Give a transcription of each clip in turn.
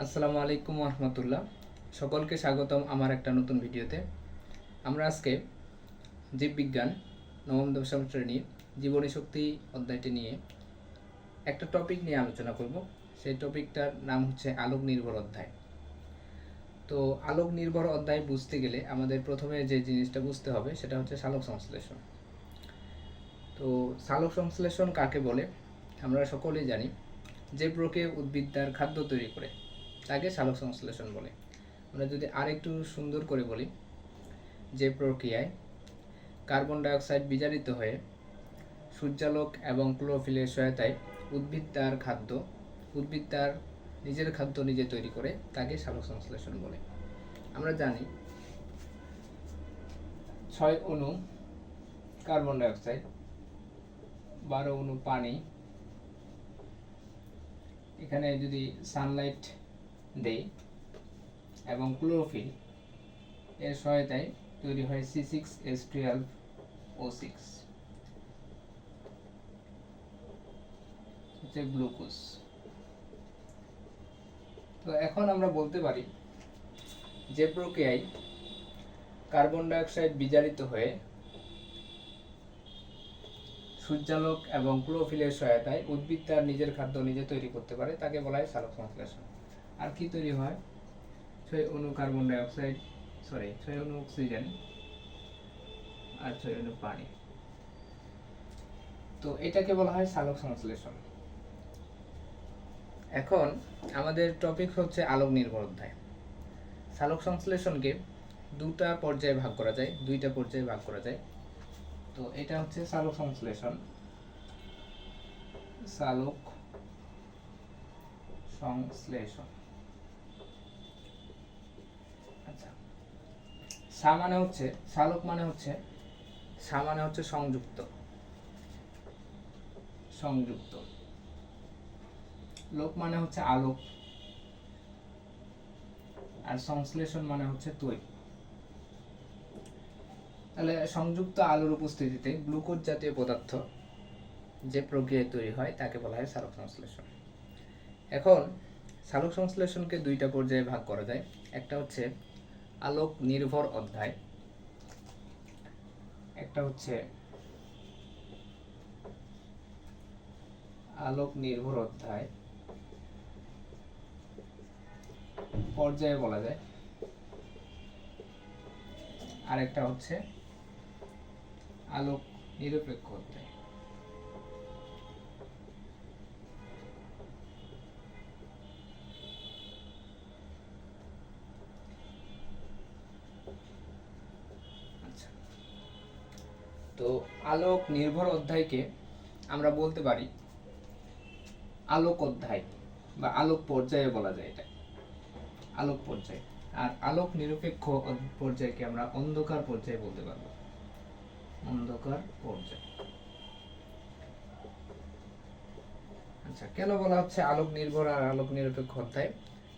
আসসালামু আলাইকুম রহমতুল্লাহ। সকলকে স্বাগতম আমার একটা নতুন ভিডিওতে। আমরা আজকে জীববিজ্ঞান নবম দশম শ্রেণীর জীবনী শক্তি অধ্যায়টি নিয়ে একটা টপিক নিয়ে আলোচনা করব। সেই টপিকটার নাম হচ্ছে আলোক নির্ভর অধ্যায়। তো আলোক নির্ভর অধ্যায় বুঝতে গেলে আমাদের প্রথমে যে জিনিসটা বুঝতে হবে সেটা হচ্ছে সালোক সংশ্লেষণ। তো সালোক সংশ্লেষণ কাকে বলে আমরা সকলেই জানি। যে প্রক্রিয়া উদ্ভিদ তার খাদ্য তৈরি করে তাকে সালোক সংশ্লেষণ বলে। আমরা যদি আরেকটু সুন্দর করে বলি, যে প্রক্রিয়ায় কার্বন ডাইঅক্সাইড বিজারিত হয়ে সূর্যালোক এবং ক্লোরোফিলের সহায়তায় উদ্ভিদ তার নিজের খাদ্য নিজে তৈরি করে তাকে সালোক সংশ্লেষণ বলে। আমরা জানি 6 অণু কার্বন ডাইঅক্সাইড, 12 অণু পানি, এখানে যদি সানলাইট দেই এবং ক্লোরোফিল এর সহায়তায় তৈরি হয় C6H12O6 হচ্ছে গ্লুকোজ। তো এখন আমরা বলতে পারি যে প্রক্রিয়ায় কার্বন ডাইঅক্সাইড বিজারিত হয়ে সূর্যালোক এবং ক্লোরোফিলের সহায়তায় উদ্ভিদ তার নিজের খাদ্য নিজে তৈরি করতে পারে তাকে বলা হয় সালোক সংশ্লেষণ। আর কি তৈরি হয়? 6 অণু কার্বন ডাইঅক্সাইড, 6 অণু অক্সিজেন আর 6 অণু পানি। তো এটাকে বলা হয় সালোক সংশ্লেষণ। এখন আমাদের টপিক হচ্ছে আলোক নির্ভর অধ্যায়। সালোক সংশ্লেষণকে দুইটা পর্যায়ে ভাগ করা যায়। তো এটা হচ্ছে সালোক সংশ্লেষণ। আচ্ছা, সা মানে হচ্ছে সংযুক্ত, লোক মানে হচ্ছে আলোক, আর সংশ্লেষণ মানে হচ্ছে তৈরি। তাহলে সংযুক্ত আলোর উপস্থিতিতে গ্লুকোজ জাতীয় পদার্থ যে প্রক্রিয়ায় তৈরি হয় তাকে বলা হয় সালোক সংশ্লেষণ। এখন সালোক সংশ্লেষণকে দুইটা পর্যায়ে ভাগ করা যায়। একটা হচ্ছে আলোক নির্ভর অধ্যায়, একটা হচ্ছে আলোক নির্ভর অধ্যায় পর্যায়ে বলা যায়, আর একটা হচ্ছে আলোক নিরপেক্ষ অধ্যায়। আচ্ছা, তো আলোক নির্ভর অধ্যায়কে আমরা বলতে পারি আলোক অধ্যায় বা আলোক পর্যায়ে বলা যায়, এটা আলোক পর্যায়। আর আলোক নিরপেক্ষ পর্যায়কে আমরা অন্ধকার পর্যায়ে বলতে পারবো, অন্ধকার পর্যায়। আচ্ছা, কেন বলা হচ্ছে আলোক নির্ভর আর আলোক নিরপেক্ষ অধ্যায়?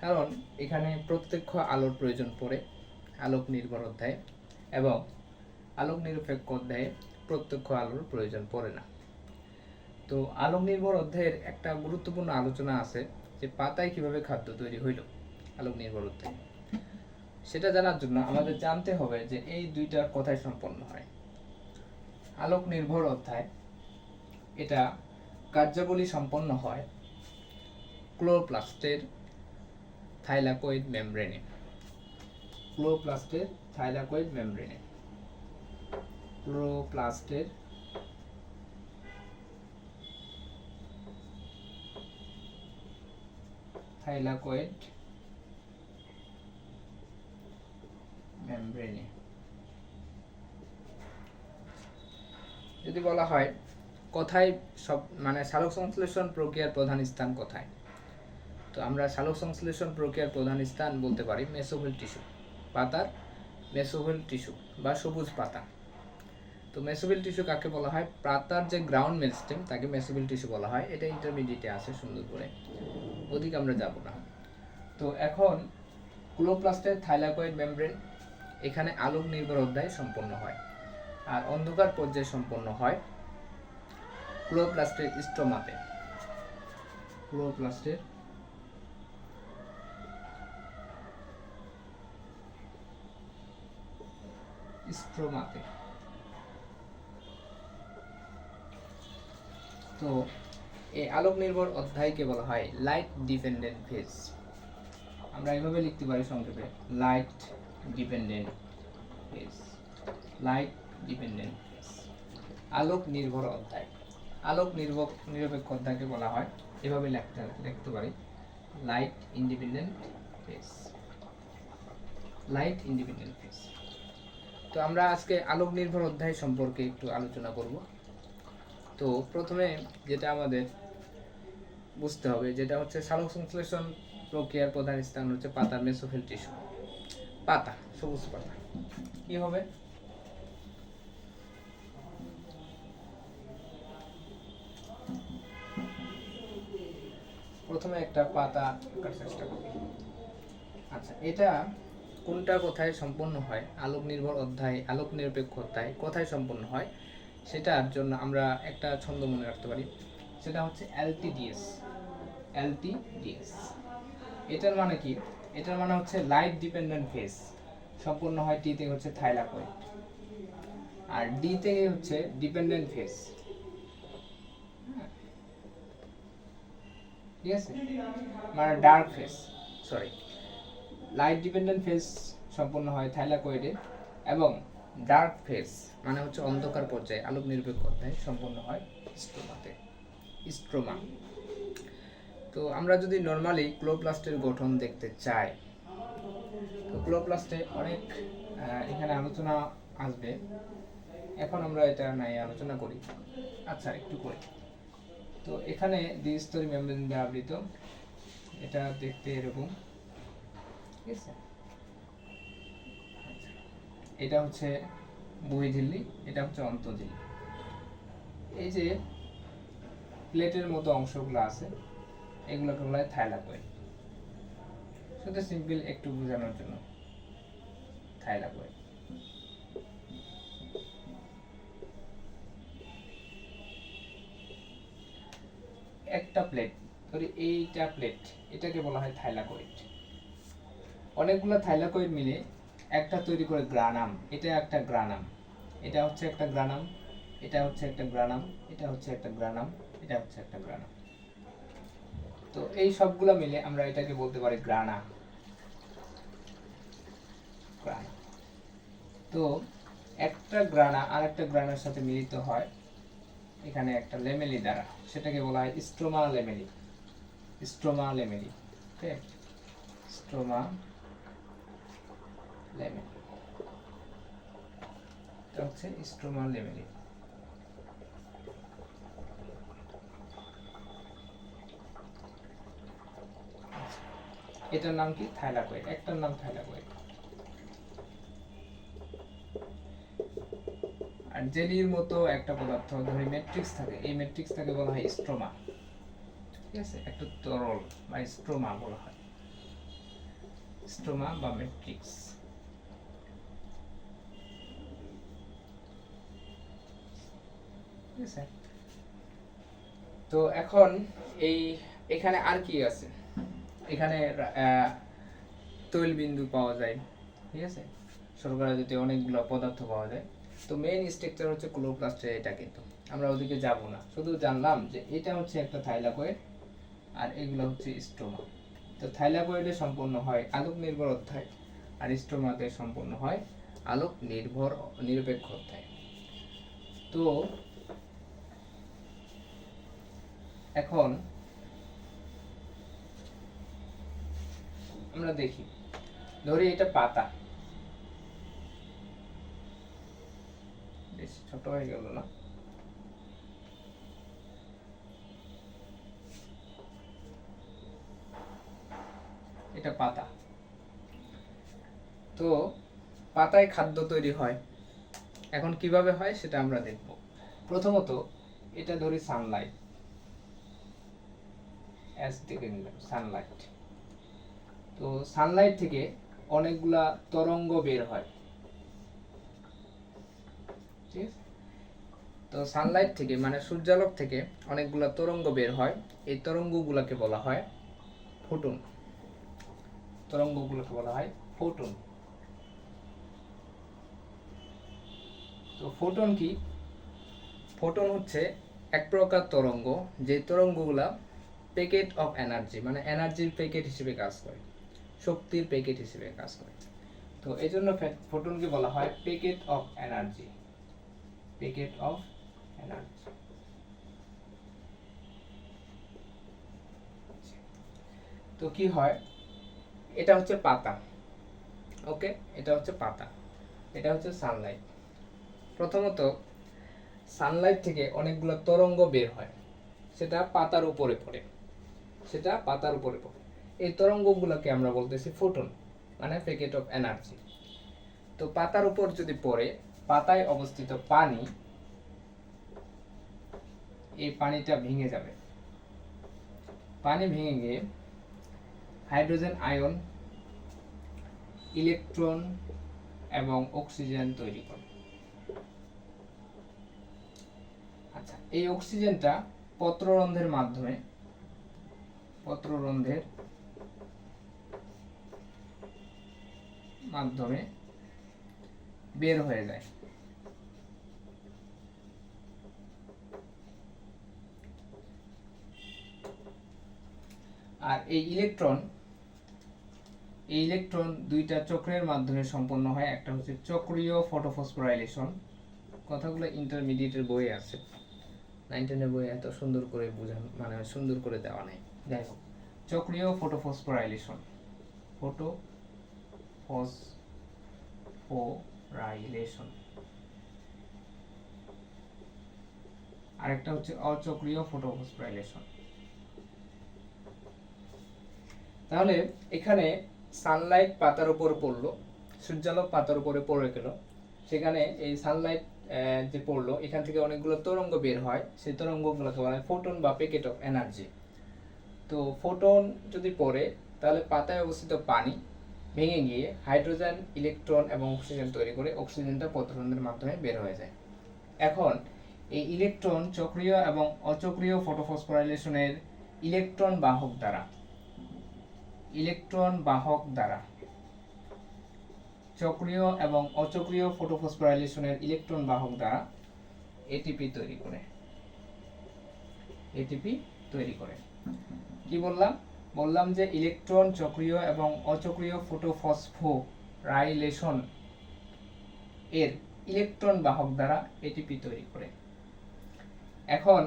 কারণ এখানে প্রত্যক্ষ আলোর প্রয়োজন পড়ে আলোক নির্ভর অধ্যায়ে, এবং আলোক নিরপেক্ষ অধ্যায়ে প্রত্যক্ষ আলোর প্রয়োজন পড়ে না। তো আলোক নির্ভর অধ্যায়ের একটা গুরুত্বপূর্ণ আলোচনা আছে যে পাতায় কিভাবে খাদ্য তৈরি হইল আলোক নির্ভর অধ্যায়ে। সেটা জানার জন্য আমাদের জানতে হবে যে এই দুইটা কথায় সম্পন্ন হয়। আলোক নির্ভর অধ্যায় এটা কার্যাবলী সম্পন্ন হয় ক্লোরোপ্লাস্টের থাইলাকয়েড মেমব্রেনে। ক্লোরোপ্লাস্টের থাইলাকয়েড মেমব্রেনে। যদি বলা হয় কোথায় সব মানে সালোক সংশ্লেষণ প্রক্রিয়ার প্রধান স্থান কোথায়, তো আমরা সালোক সংশ্লেষণ প্রক্রিয়ার প্রধান স্থান বলতে পারি মেসোফিল টিস্যু, পাতার মেসোফিল টিস্যু বা সবুজ পাতা। তো মেসোফিল টিস্যু কাকে বলা হয়? পাতার যে গ্রাউন্ড মেরিস্টেম তাকে মেসোফিল টিস্যু বলা হয়। এটা ইন্টারমিডিয়েটে আছে সুন্দর করে, ওদিকে আমরা যাব না। তো এখন ক্লোরোপ্লাস্টের থাইলাকয়েড মেমব্রেন, এখানে আলোক নির্ভর অধ্যায় সম্পন্ন হয়। আর অন্ধকার পর্যায়ে সম্পন্ন হয় ক্লোরোপ্লাস্টের স্টোমাতে। ক্লোরোপ্লাস্টের স্ট্রোমাতে। তো এই আলোক নির্ভর অধ্যায়কে বলা হয় লাইট ডিপেন্ডেন্ট ফেজ। আমরা এইভাবে লিখতে পারি সংক্ষেপে, light dependent phase, light dependent phase, আলোক নির্ভর অধ্যায়। আলোক নিরপেক্ষ অধ্যায়কে বলা হয়, এভাবে লিখতে পারি, light independent phase, light independent phase. তো আমরা আজকে আলোক নির্ভর অধ্যায় সম্পর্কে একটু আলোচনা করব। তো প্রথমে যেটা আমাদের বুঝতে হবে, যেটা হচ্ছে সালোক সংশ্লেষণ প্রক্রিয়ার প্রধান স্থান হচ্ছে পাতার মেসোফিল টিস্যু। পাতা, সবুজ পাতা। কি হবে? প্রথমে একটা পাতা আঁকার চেষ্টা করি। আচ্ছা, এটা কোনটা কোথায় সম্পন্ন হয়? আলোক নির্ভর অধ্যায়, আলোক নিরপেক্ষ অধ্যায় কোথায় সম্পন্ন হয় সেটার জন্য আমরা একটা ছন্দ মনে রাখতে পারি, সেটা হচ্ছে এলটিডিএস। এলটিডিএস এটার মানে কি? এটার মানে হচ্ছে লাইট ডিপেন্ডেন্ট ফেজ সম্পন্ন হয় টি তে হচ্ছে থাইলাকয়েড, আর ডি তে হচ্ছে ডিপেন্ডেন্ট ফেজ। ঠিক আছে, মানে dark phase, sorry, light dependent phase সম্পন্ন হয় থাইলাকয়েডে, এবং ডার্ক ফেজ মানে হচ্ছে অন্ধকার পর্যায়ে আলোক নিরপেক্ষ অধ্যায় সম্পন্ন হয় স্ট্রোমাতে, স্ট্রোমা। তো আমরা যদি নর্মালি ক্লোরোপ্লাস্টের গঠন দেখতে চাই, তো ক্লোরোপ্লাস্টে অনেক এখানে আলোচনা আসবে, এখন আমরা এটা নাই আলোচনা করি। আচ্ছা, একটু করি। তো এখানে দ্বিস্তরী মেমব্রেন দিয়ে আবৃত, এটা দেখতে এরকম। ঠিক আছে, এটা হচ্ছে বহিঃঝিল্লি, এটা হচ্ছে অন্তঃঝিল্লি। এই যে প্লেটের মতো অংশগুলো আছে, এগুলোকে বলা হয় থাইলাকয়েড। শুধু সিম্পল একটু বোঝানোর জন্য, থাইলাকয়েড। একটা প্লেট ধরি, এইটা প্লেট, এটাকে বলা হয় থাইলাকয়েড। অনেকগুলো থাইলাকয়েড মিলে একটা তৈরি করে গ্রানাম। এটা একটা গ্রানাম, এটা হচ্ছে একটা গ্রানাম, এটা হচ্ছে একটা গ্রানাম, এটা হচ্ছে একটা গ্রানাম, এটা হচ্ছে একটা গ্রানাম। তো এই সবগুলো মিলে আমরা এটাকে বলতে পারি গ্রানা। গ্রানা। তো একটা গ্রানা আর একটা গ্রানার সাথে মিলিত হয় এখানে একটা লেমেলি দ্বারা, সেটাকে বলা হয় স্ট্রোমা লেমেলি। স্ট্রোমা লেমেলি, ওকে, স্ট্রোমা লেমেলি, এটা হচ্ছে স্ট্রোমা লেমেলি। এটার নাম কি? থাইলাকয়েড। একটার নাম থাইলাকয়েড। আর জেলির মতো একটা পদার্থ ধরি ম্যাট্রিক্স থাকে, এই ম্যাট্রিক্সটাকে বলা হয় স্ট্রোমা। ঠিক আছে, একটা তরল বা স্ট্রোমা বলা হয়, স্ট্রোমা বা ম্যাট্রিক্স। ঠিক আছে, তো এখন এখানে আর কি আছে? এখানে তৈল বিন্দু পাওয়া যায়। ঠিক আছে, শর্করা জাতীয় অনেকগুলো পদার্থ পাওয়া যায়। তো মেইন স্ট্রাকচার হচ্ছে ক্লোরোপ্লাস্টের এটা, কিন্তু আমরা ওদিকে যাব না, শুধু জানলাম যে এটা হচ্ছে একটা থাইলাকয়েড আর এগুলো হচ্ছে স্ট্রোমা। তো থাইলাকয়েডে সম্পন্ন হয় আলোক নির্ভর অধ্যায়, আর স্ট্রোমাতে সম্পন্ন হয় আলোক নিরপেক্ষ অধ্যায়। তো এখন আমরা দেখি, ধরি এটা পাতা, বেশ ছোট হয়ে গেল না? এটা পাতা। তো পাতায় খাদ্য তৈরি হয়। এখন কিভাবে হয় সেটা আমরা দেখব। প্রথমত এটা ধরি সানলাইট, সানলাইট। তো সানলাইট থেকে অনেকগুলা তরঙ্গ বের হয়। ঠিক আছে, তো সানলাইট থেকে মানে সূর্যালোক থেকে অনেকগুলা তরঙ্গ বের হয়। এই তরঙ্গগুলোকে বলা হয় ফোটন। তরঙ্গগুলোকে বলা হয় ফোটন। তো ফোটন কি? ফোটন হচ্ছে এক প্রকার তরঙ্গ, যে তরঙ্গগুলা প্যাকেট অফ এনার্জি, মানে এনার্জির প্যাকেট হিসেবে কাজ করে, শক্তির প্যাকেট হিসেবে কাজ করে। তো এই জন্য ফোটনকে বলা হয় packet of energy, packet of energy. তো কি হয়, এটা হচ্ছে পাতা, ওকে, এটা হচ্ছে পাতা, এটা হচ্ছে সানলাইট। প্রথমত সানলাইট থেকে অনেকগুলো তরঙ্গ বের হয়, সেটা পাতার উপরে পড়ে, সেটা পাতার উপরে পড়ে। এই তরঙ্গগুলোকে আমরা বলতেছি ফোটন, মানে প্যাকেট অফ এনার্জি। তো পাতার উপর যদি পড়ে, পাতায় অবস্থিত পানি, এই পানিটা ভেঙে যাবে, পানি ভেঙে গিয়ে হাইড্রোজেন আয়ন, ইলেকট্রন এবং অক্সিজেন তৈরি করে। আচ্ছা, এই অক্সিজেনটা পত্ররন্ধ্রের মাধ্যমে, পত্ররন্ধ্রের মাধ্যমে বের হয়ে যায়। আর এই ইলেকট্রন দুইটা চক্রের মাধ্যমে সম্পন্ন হয়। একটা হচ্ছে চক্রীয় ফটোফসফোরাইলেশন, কথাগুলো ইন্টারমিডিয়েটের বইয়ে আছে, 9-10 বইয়ে এত সুন্দর করে বোঝানো, মানে সুন্দর করে দেওয়া নেই। যাই হোক, চক্রীয় ফটোফসফোরাইলেশন, ফটোফসফোরাইলেশন। আরেকটা হচ্ছে অচক্রীয় ফটোফসফোরাইলেশন। তাহলে এখানে সানলাইট পাতার উপর পড়লো, সূর্যালোক পাতার উপরে পড়ে গেল, সেখানে এই সানলাইট যে পড়লো, এখান থেকে অনেকগুলো তরঙ্গ বের হয়, সেই তরঙ্গগুলোকে বলা হয় ফোটন বা প্যাকেট অফ এনার্জি। তো ফোটন যদি পড়ে, তাহলে পাতায় অবস্থিত পানি ভেঙে গিয়ে হাইড্রোজেন, ইলেকট্রন এবং অক্সিজেন তৈরি করে, অক্সিজেনটা পত্ররন্ধ্রের মাধ্যমে বের হয়ে যায়। এখন এই ইলেকট্রন চক্রীয় এবং অচক্রীয় ফটোফসফোরাইলেশনের ইলেকট্রন বাহক দ্বারা, ইলেকট্রন বাহক দ্বারা চক্রীয় এবং অচক্রীয় ফটোফসফোরাইলেশনের ইলেকট্রন বাহক দ্বারা এটিপি তৈরি করে, এটিপি তৈরি করে। কি বললাম? বললাম যে ইলেকট্রন চক্রীয় এবং অচক্রীয় ফটোফসফোরাইলেশন এর ইলেকট্রন বাহক দ্বারা এটিপি তৈরি করে। এখন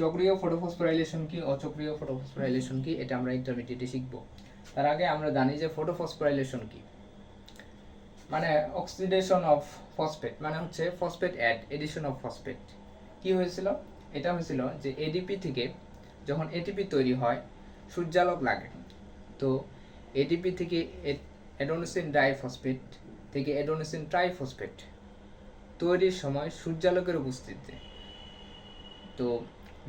চক্রীয় ফটোফসফোরাইলেশন কি, অচক্রীয় ফটোফসফোরাইলেশন কি, এটা আমরা ইন্টারমিডিয়েটে শিখব। তার আগে আমরা জানি যে ফটোফসফোরাইলেশন কি, মানে অক্সিডেশন অফ ফসফেট, মানে হচ্ছে ফসফেট এডিশন অফ ফসফেট। কি হয়েছিল? এটা হয়েছিল যে এডিপি থেকে যখন এটিপি তৈরি হয়, সূর্যালোক লাগে, তো এডিপি থেকে অ্যাডেনোসিন ডাইফসফেট থেকে অ্যাডেনোসিন ট্রাইফসফেট তৈরির সময় সূর্যালোকের উপস্থিতিতে, তো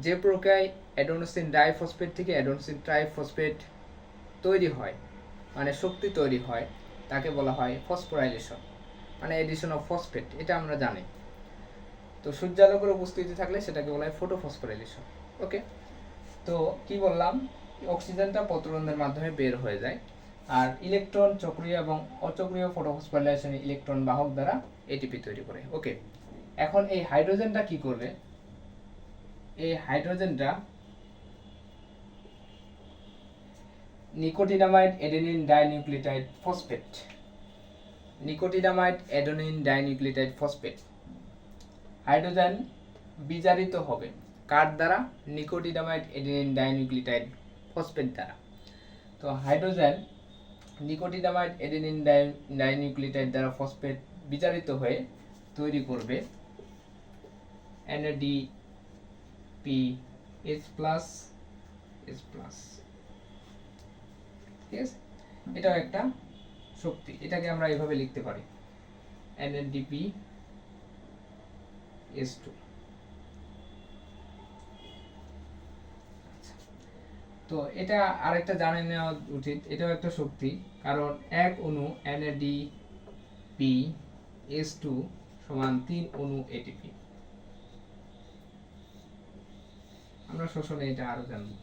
যে প্রক্রিয়ায় অ্যাডেনোসিন ডাইফসফেট থেকে অ্যাডেনোসিন ট্রাইফসফেট তৈরি হয়, মানে শক্তি তৈরি হয়, তাকে বলা হয় ফসফোরাইলেশন, মানে এডিশন অফ ফসফেট, এটা আমরা জানি। তো সূর্যালোকের উপস্থিতি থাকলে সেটাকে বলা হয় ফটোফসফোরাইলেশন। ওকে, তো কি বললাম, অক্সিজেনটা পত্ররন্ধ্রের মাধ্যমে বের হয়ে যায়, আর ইলেকট্রন চক্রীয় এবং অচক্রীয় ফটোফসফোরাইলেশন ইলেকট্রন বাহক দ্বারা এটিপি তৈরি করে। ওকে, এখন এই হাইড্রোজেনটা কি করবে? এই হাইড্রোজেনটা nicotinamide adenine dinucleotide phosphate, nicotinamide adenine dinucleotide phosphate, hydrogen বিজারিত হবে কার দ্বারা? নিকোটিনামাইড অ্যাডেনিন ডাইনিউক্লিওটাইড ফসফেট দ্বারা। তো হাইড্রোজেন নিকোটিনামাইড অ্যাডেনিন ডাইনিউক্লিওটাইড দ্বারা ফসফেট বিজারিত হয়ে তৈরি করবে NADPH+, H+। ঠিক আছে, এটাও একটা শক্তি, এটাকে আমরা এইভাবে লিখতে পারি NADPH2। তো এটা আরেকটা জানে নেওয়া উচিত, এটাও একটা শক্তি, কারণ এক অণু NADPH2 সমান 3 অণু ATP। আমরা শোষণে এটা আরো জানবো।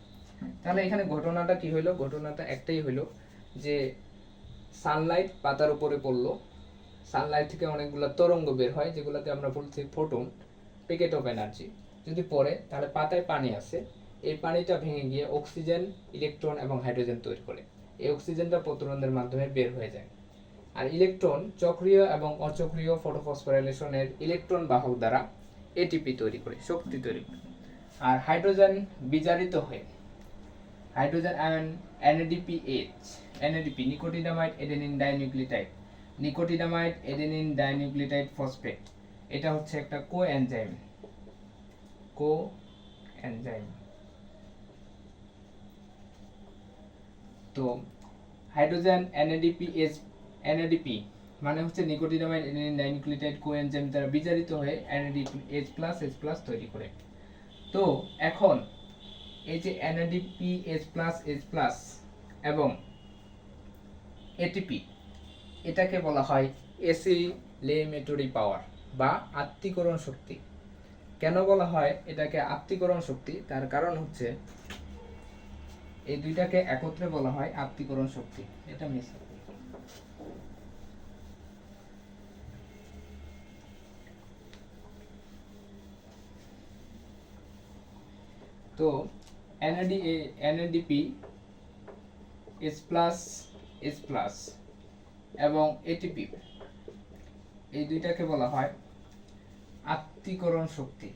তাহলে এখানে ঘটনাটা কি হইলো? ঘটনাটা একটাই হইলো যে সানলাইট পাতার উপরে পড়লো, সানলাইট থেকে অনেকগুলো তরঙ্গ বের হয়, যেগুলোকে আমরা বলছি ফোটন, প্যাকেট অফ এনার্জি। যদি পড়ে তাহলে পাতায় পানি আছে, এই পানিটা ভেঙে গিয়ে অক্সিজেন, ইলেকট্রন এবং হাইড্রোজেন তৈরি করে। এই অক্সিজেনটা প্রোটনের মাধ্যমে বের হয়ে যায়। আর ইলেকট্রন চক্রীয় এবং অচক্রীয় ফটোফসফোরাইলেশনের ইলেকট্রন বাহক দ্বারা এটিপি তৈরি করে, শক্তি তৈরি করে। আর হাইড্রোজেন বিজারিত হয়ে hydrogen ion NADPH, NADP nicotinamide adenine dinucleotide, nicotinamide adenine dinucleotide phosphate, এটা হচ্ছে একটা কোএনজাইম। তো হাইড্রোজেন NADP মানে হচ্ছে নিকোটিনামাইড এডেনিন ডাইনিউক্লিওটাইড কোএনজাইম দ্বারা বিজারিত হয়ে NADPH+H+ তৈরি করে। তো এখন এই যে NADPH+H+ এবং এটিপি, এটাকে বলা হয় এসিলেমেটরি পাওয়ার বা আত্তীকরণ শক্তি। কেন বলা হয় এটাকে আত্তীকরণ শক্তি? তার কারণ হচ্ছে এই দুইটাকে একত্রে বলা হয় আত্তীকরণ শক্তি। এটা মিস। তো NADP H+ এবং ATP, এই দুইটাকে বলা হয় আত্তীকরণ শক্তি।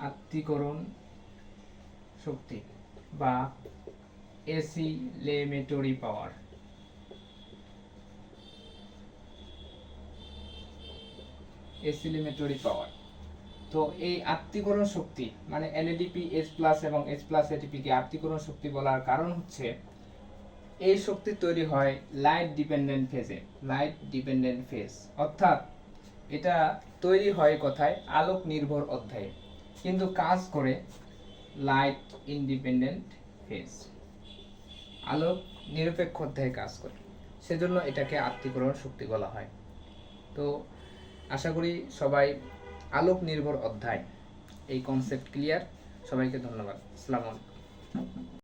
আত্তীকরণ শক্তি বা এসিলেমেটরি পাওয়ার। এসিলেমেটরি পাওয়ার। তো এই আত্তীকরণ শক্তি মানে NADPH+ এবং H+ ATP কে আত্তীকরণ শক্তি বলার কারণ হচ্ছে এই শক্তি তৈরি হয় লাইট ডিপেন্ডেন্ট ফেজে। লাইট ডিপেন্ডেন্ট ফেজ অর্থাৎ এটা তৈরি হয় কোথায়? আলোক নির্ভর অধ্যায়ে, কিন্তু কাজ করে লাইট ইন্ডিপেন্ডেন্ট ফেজ, আলোক নিরপেক্ষ অধ্যায়ে কাজ করে। সেজন্য এটাকে আত্তীকরণ শক্তি বলা হয়। তো আশা করি সবাই আলোক নির্ভর অধ্যায় এই কনসেপ্ট ক্লিয়ার। সবাইকে ধন্যবাদ। আসসালামু আলাইকুম।